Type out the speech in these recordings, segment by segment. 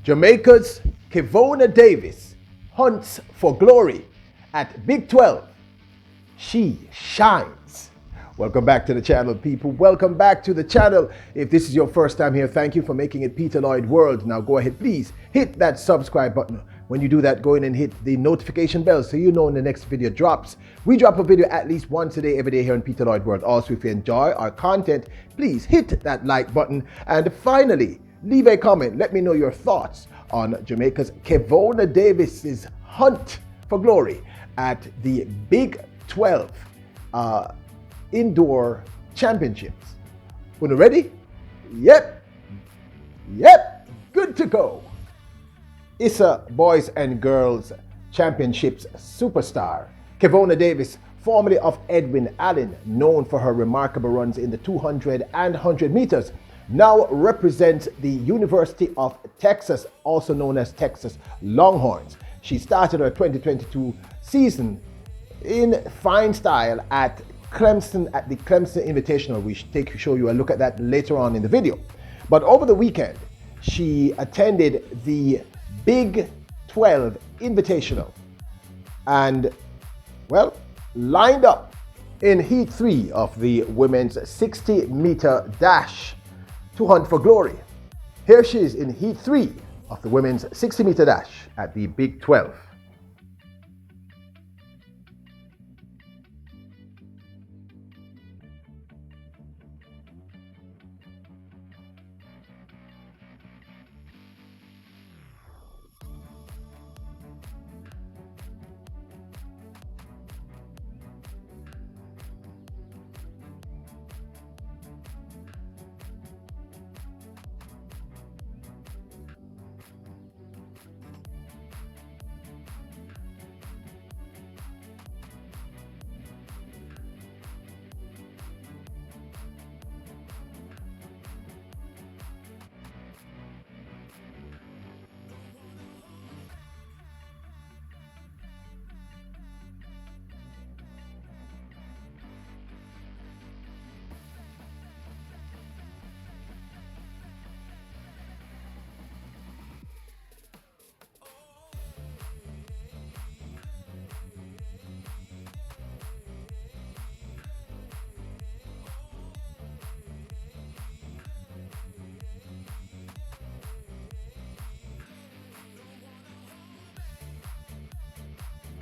Jamaica's Kevona Davis hunts for glory at Big 12. She shines. Welcome back to the channel, people. Welcome back to the channel. If this is your first time here, thank you for making it Peter Lloyd World. Now go ahead, please hit that subscribe button. When you do that, go in and hit the notification bell so you know when the next video drops. We drop a video at least once a day, every day here on Peter Lloyd World. Also, if you enjoy our content, please hit that like button. And finally, leave a comment. Let me know your thoughts on Jamaica's Kevona Davis's hunt for glory at the Big 12 Indoor Championships. When you're ready? Yep. Good to go. ISA Boys and Girls Championships superstar Kevona Davis, formerly of Edwin Allen, known for her remarkable runs in the 200 and 100 meters, now represents the University of Texas, also known as Texas Longhorns. She started her 2022 season in fine style at Clemson, at the Clemson Invitational. We show you a look at that later on in the video. But over the weekend, she attended the Big 12 Invitational and, well, lined up in Heat 3 of the women's 60-meter dash to hunt for glory. Here she is in Heat 3 of the women's 60-meter dash at the Big 12.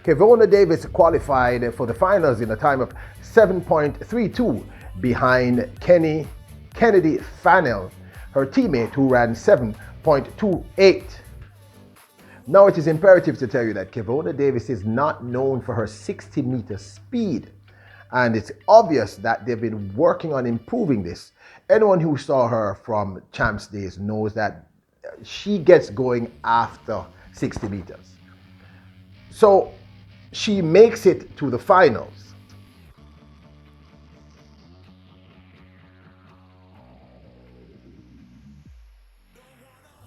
Kevona Davis qualified for the finals in a time of 7.32 behind Kennedy Fannell, her teammate, who ran 7.28. Now it is imperative to tell you that Kevona Davis is not known for her 60-meter speed, and it's obvious that they've been working on improving this. Anyone who saw her from Champs days knows that she gets going after 60 meters. So she makes it to the finals.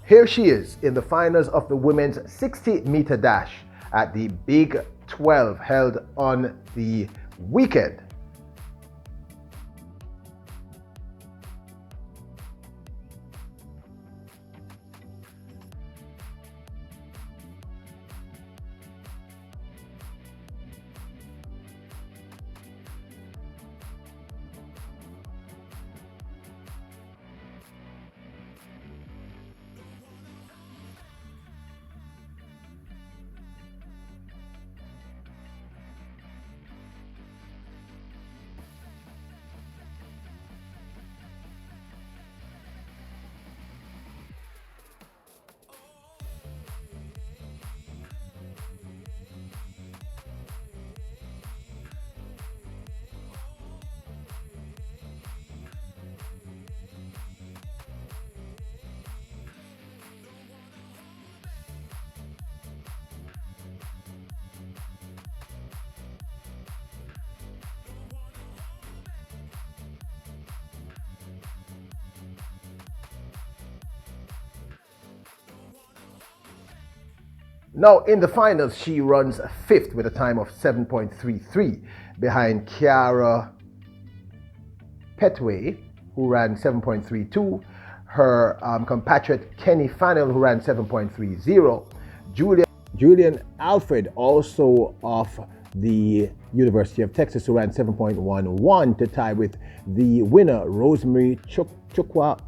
Here she is in the finals of the women's 60-meter dash at the Big 12 held on the weekend. Now, in the finals, she runs fifth with a time of 7.33 behind Kiara Petway, who ran 7.32. her compatriot Kenny Fannell, who ran 7.30. Julian Alfred, also of the University of Texas, who ran 7.11 to tie with the winner, Rosemary Chukwuma,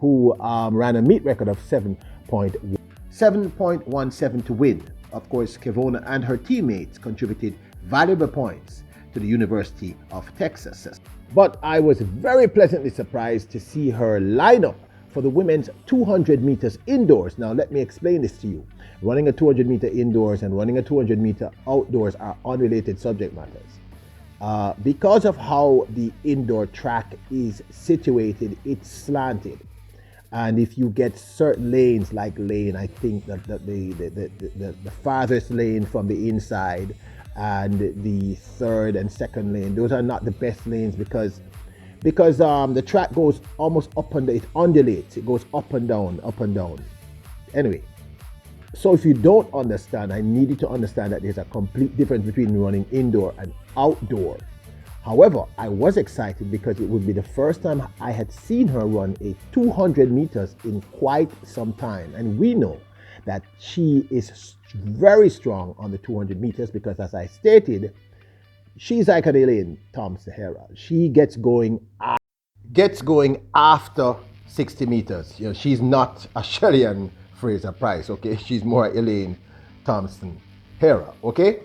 who ran a meet record of 7.17 to win. Of course, Kevona and her teammates contributed valuable points to the University of Texas. But I was very pleasantly surprised to see her lineup for the women's 200 meters indoors. Now, let me explain this to you. Running a 200 meter indoors and running a 200 meter outdoors are unrelated subject matters. Because of how the indoor track is situated, it's slanted. And if you get certain lanes, like lane, I think that the farthest lane from the inside and the third and second lane, those are not the best lanes because the track goes almost up and down, it undulates, it goes up and down, up and down. Anyway, so if you don't understand, I need you to understand that there's a complete difference between running indoor and outdoor. However, I was excited because it would be the first time I had seen her run a 200 meters in quite some time. And we know that she is very strong on the 200 meters because, as I stated, she's like an Elaine Thompson-Herah. She gets going after 60 meters. You know, she's not a Shelley Fraser Price, okay? She's more Elaine Thompson-Herah, okay?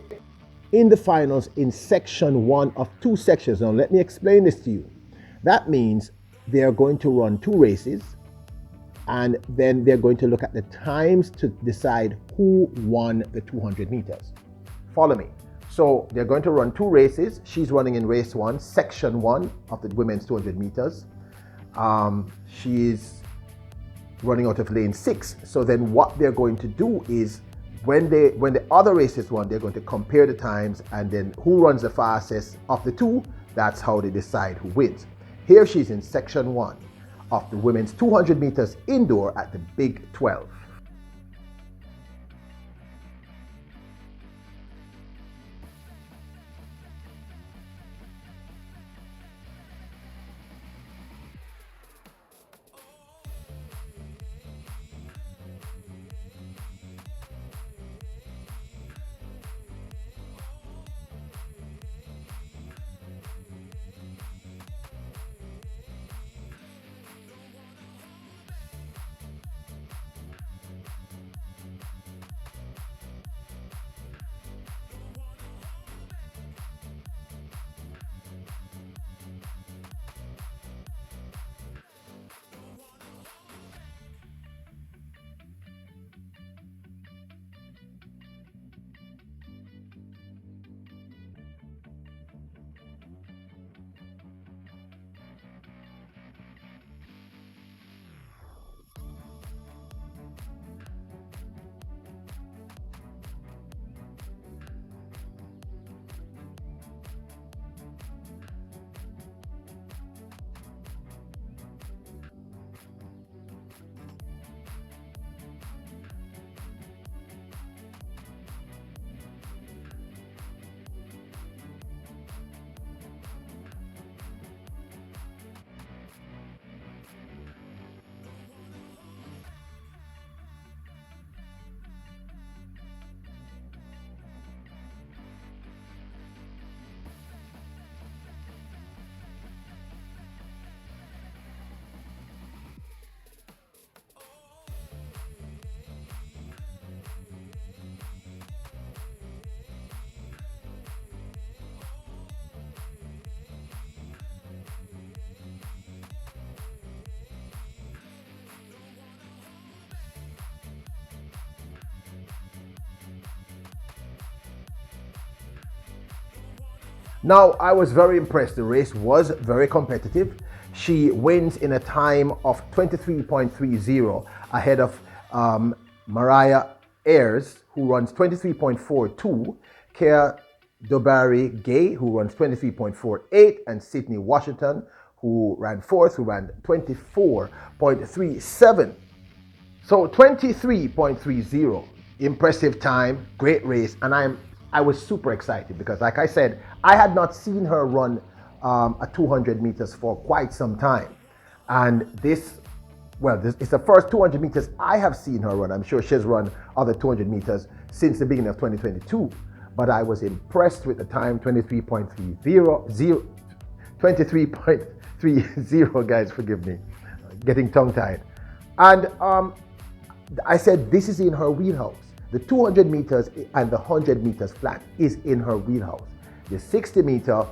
In the finals, in section 1 of 2 sections. Now, let me explain this to you. That means they're going to run 2 races, and then they're going to look at the times to decide who won the 200 meters. Follow me. So they're going to run 2 races. She's running in race 1, section 1 of the women's 200 meters. She's running out of lane 6. So then what they're going to do is when the other races run, they're going to compare the times, and then who runs the fastest of the 2, that's how they decide who wins. Here she's in section 1 of the women's 200 meters indoor at the Big 12. Now, I was very impressed. The race was very competitive. She wins in a time of 23.30 ahead of Mariah Ayres, who runs 23.42, Kea Dobari Gay, who runs 23.48, and Sydney Washington, who ran 4th, who ran 24.37. So 23.30, impressive time, great race, and I was super excited because, like I said, I had not seen her run at 200 meters for quite some time. And this it's the first 200 meters I have seen her run. I'm sure she's run other 200 meters since the beginning of 2022, but I was impressed with the time, 23.30, guys, forgive me, getting tongue-tied. And I said, this is in her wheelhouse. The 200 meters and the 100 meters flat is in her wheelhouse. The 60 meter,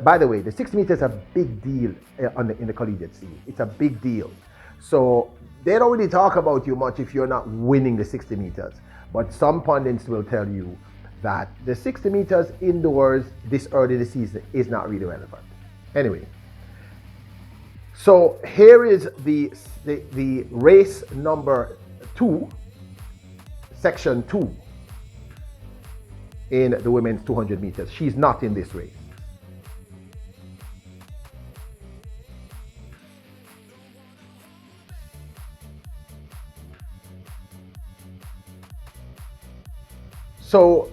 by the way, the 60 meters is a big deal in the collegiate scene. It's a big deal. So they don't really talk about you much if you're not winning the 60 meters. But some pundits will tell you that the 60 meters indoors this early in the season is not really relevant. Anyway, so here is the race number 2, section 2 in the women's 200 meters. She's not in this race. So,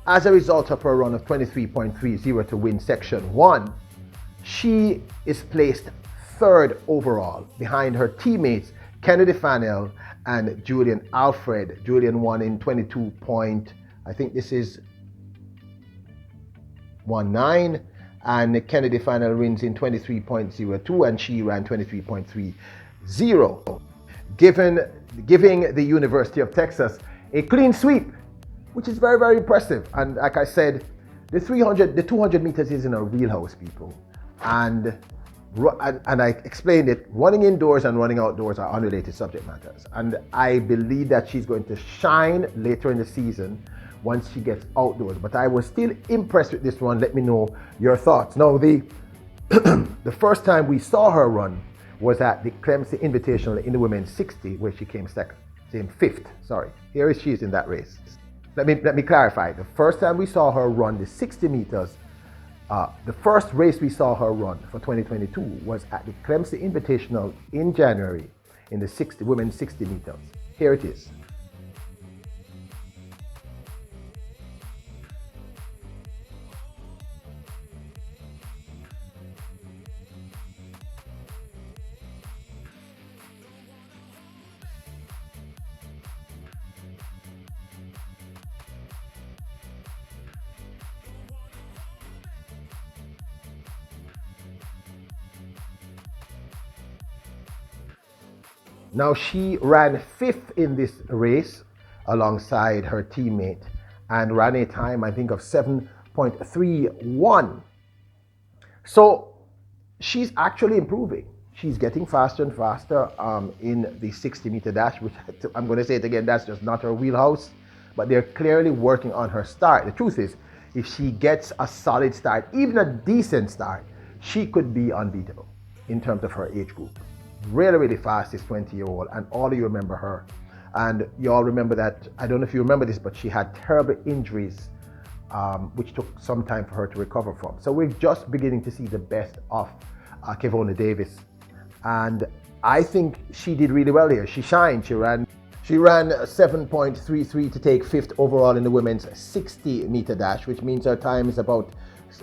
as a result of her run of 23.30 to win section 1, she is placed 3rd overall behind her teammates Kennedy Fannell and Julian Alfred. Julian won in 22 point, I think this is 19, and Kennedy Fannell wins in 23.02, and she ran 23.30, giving the University of Texas a clean sweep, which is very, very impressive. And like I said, the 200 meters is in a wheelhouse, people. And I explained it, running indoors and running outdoors are unrelated subject matters. And I believe that she's going to shine later in the season once she gets outdoors. But I was still impressed with this run. Let me know your thoughts. Now, the first time we saw her run was at the Clemson Invitational in the women's 60, where she came fifth. Sorry. Here she is in that race. Let me clarify. The first time we saw her run the 60 meters, the first race we saw her run for 2022 was at the Clemson Invitational in January in the women's 60 meters. Here it is. Now, she ran 5th in this race alongside her teammate and ran a time, I think, of 7.31. So she's actually improving. She's getting faster and faster in the 60-meter dash, which I'm going to say it again, that's just not her wheelhouse. But they're clearly working on her start. The truth is, if she gets a solid start, even a decent start, she could be unbeatable in terms of her age group. Really, really fast, this 20-year-old, and all of you remember her. And you all remember that, I don't know if you remember this, but she had terrible injuries, which took some time for her to recover from. So we're just beginning to see the best of Kevona Davis. And I think she did really well here. She shined. She ran 7.33 to take 5th overall in the women's 60-meter dash, which means her time is about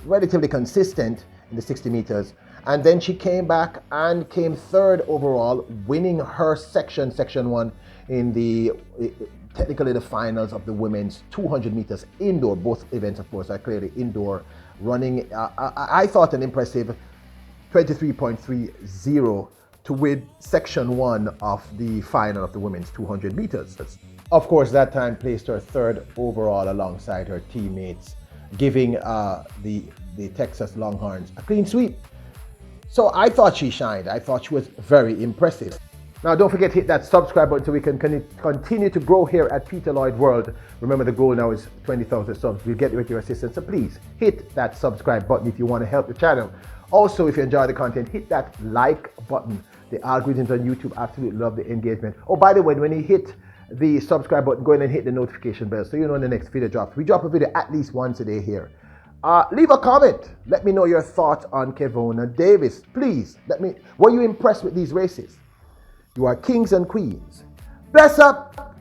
relatively consistent in the 60 meters. And then she came back and came 3rd overall, winning her section 1 in technically the finals of the women's 200 meters indoor. Both events, of course, are clearly indoor. Running, I thought, an impressive 23.30 to win section 1 of the final of the women's 200 meters. Of course, that time placed her 3rd overall alongside her teammates, giving the Texas Longhorns a clean sweep. So I thought she shined. I thought she was very impressive. Now, don't forget to hit that subscribe button so we can continue to grow here at Peter Lloyd World. Remember, the goal now is 20,000 subs. We'll get with your assistance. So please hit that subscribe button if you want to help the channel. Also, if you enjoy the content, hit that like button. The algorithms on YouTube absolutely love the engagement. Oh, by the way, when you hit the subscribe button, go ahead and hit the notification bell so you know when the next video drops. We drop a video at least once a day here. Leave a comment. Let me know your thoughts on Kevona Davis. Please, were you impressed with these races? You are kings and queens. Bless up.